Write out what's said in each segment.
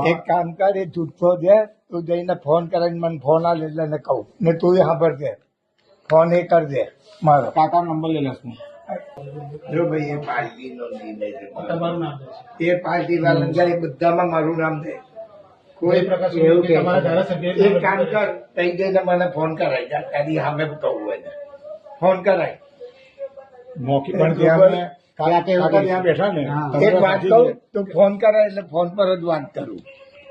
એક કામ કર, એ જૂઠો છે, તું જઈને ફોન કરીને મને ફોન આલ એટલે એને કહું ને તું સાંભળજે, ફોન એ કરજે મારો. કાકા નંબર લઈ લેશું. જો ભાઈ એ પાર્ટીનો નિર્ણય છે. તમારું નામ એ પાર્ટી વાળા જાય એ બધામાં મારું નામ છે. કોઈ પ્રકાશ એવું કે તમારા ધારાસભ્ય એક કામ કર, તઈ જઈને મને ફોન કરાય જા, તારી સામે કહું એને ફોન કરાય. મૌખિક પણ ત્યાં કાકા ત્યાં બેઠા ને એક વાત કહું, તું ફોન કરાય એટલે ફોન પર જ વાત કરું.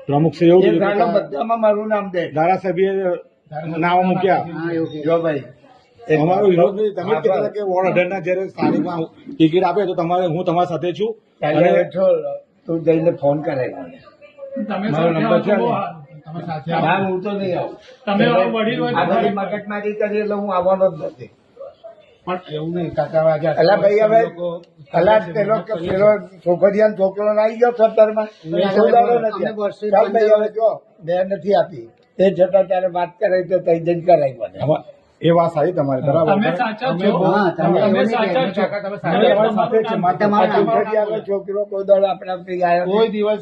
પ્રમુખ શ્રી એવું એ કીધું ગાળો કે બધામાં મારું નામ દે. ધારાસભ્ય નામ મૂક્યા. જો ભાઈ અમારો વિરોધ નહીં. તમે જ કહેતા હતા કે વોર્ડ 18 ના જયારે સ્થાનિકમાં ટિકિટ આપે તો તમારે હું તમારી સાથે છું. કાલે છોડ, તું જઈને ફોન કરાય મને. મારો નંબર છે ને? ના, હું તો નહીં આવું. આ બધી મગજમારી કરી એટલે હું આવવાનો જ નથી. પણ એવું નહીં કાકા આજે અલા ભાઈ હવે પેલો છોકરીયાનો છોકરો આવી ગયો સત્તરમાં ચાલ ભાઈ હવે જો મેં નથી આપી તે છતાં ત્યારે વાત કરાવી તો તઈ જઈને કરાવી મને. એ વાત સારી તમારી બરાબર. છોકરો કોઈ દળ આપણા કોઈ દિવસ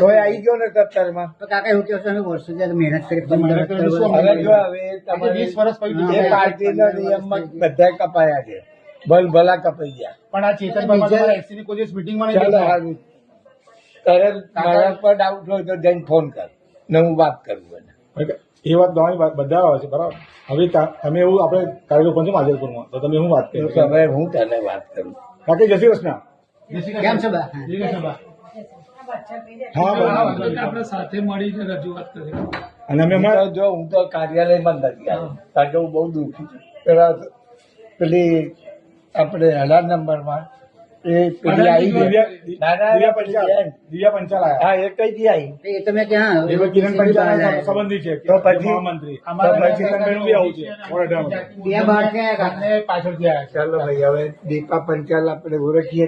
કોઈ આવી ગયો ને સત્તરમાં. કાકા એવું કહો છો અમે વર્ષો મહેનત કરી હવે જો હવે તમારી એ પાર્ટીનો નિયમમાં બધા કપાયા છે, ભલા કપાઈ ગયા. પણ આ ચેતનભાઈ કોઈ દિવસ મીટિંગમાં ચાલો સારું, તારે મારા પર ડાઉટ હોય તો જઈને ફોન કર ને હું વાત કરું એને. એ વાત તમારી બધા આવે છે બરાબર. હવે તમે એવું આપણે કાર્યક્રમ પહોંચો માજલપુરમાં તો તમે શું વાત કરી? હવે હું તને વાત કરું. કાકી જય શ્રી કૃષ્ણ. કેમ છે બા? હા આપણે સાથે મળીને રજૂઆત કરી. અને અમે જો હું તો કાર્યાલયમાં જ નથી આવ્યો, કારણ કે હું બહુ દુઃખી છું. પેલા પેલી આપણે 18 નંબરમાં એ પેલી આવી ગઈ. દિવ્યા પંચાલ આવ્યા. હા, એ કઈ દી આવી. એ તમે ક્યાં એ કિરણ પંચાલ સંબંધી છે તો પછી મહામંત્રી. તો પછી ચેતનભાઈનું બી આવું છે વોર્ડ 18 માં. ત્યાં બહાર ક્યાં કાકા? પાછળથી આવ્યા. ચાલો ભાઈ હવે દીપા પંચાલ આપણે ઓળખીએ.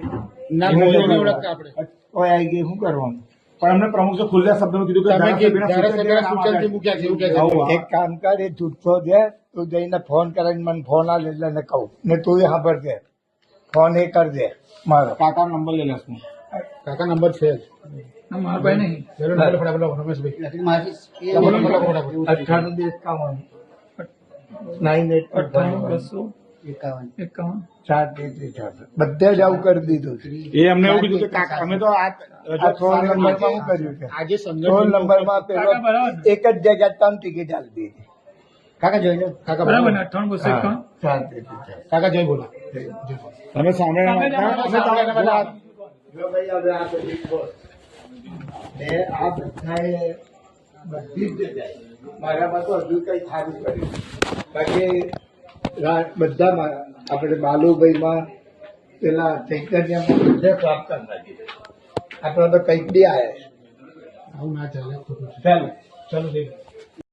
ના નહીં ઓળખતા આપણે. કોઈ આવી ગઈ, શું કરવાનું? પણ અમને પ્રમુખ ખુલ્લા શબ્દમાં કીધું કે ધારાસભ્યના સૂચનથી મૂક્યા છે એવું કહે છે. એક કામ કર, એ જૂઠો છે, તું જઈને ફોન કરીને મને ફોન આલ એટલે એને કહું ને તું સાંભળજે, ફોન એ કરજે મારો. કાકા નંબર લઈ લેશું. કાકા નંબર છે જ. મારા ભાઈ નહીં. રમેશભાઈ મારી 9851 9851 51 બધે જ આવું કરી દીધું છે. એ અમને એવું કીધું કે કાકા અમે તો આ 16 નંબરમાં શું કર્યું છે? આજે 16 નંબરમાં પેલો એક જ જગ્યા 3 ટિકિટ આપી દીધી. કાકા જોઈ લો. કાકા બરાબર ને 9851 કાકા જય બોલા. તમે સામે જો ભાઈ હવે આ બધી બોલ. મેં આ બધાએ બધી જ જગ્યાએ મારામાં તો હજુ કઈ સારું કર્યું. બાકી બધામાં આપણે બાલુભાઈમાં પેલા ચૈતન્યમાં બધે પ્રાપ્ત કરી આપણે તો કંઈક બી આવ્યા. આવું ના ચાલે. ચાલો ચાલો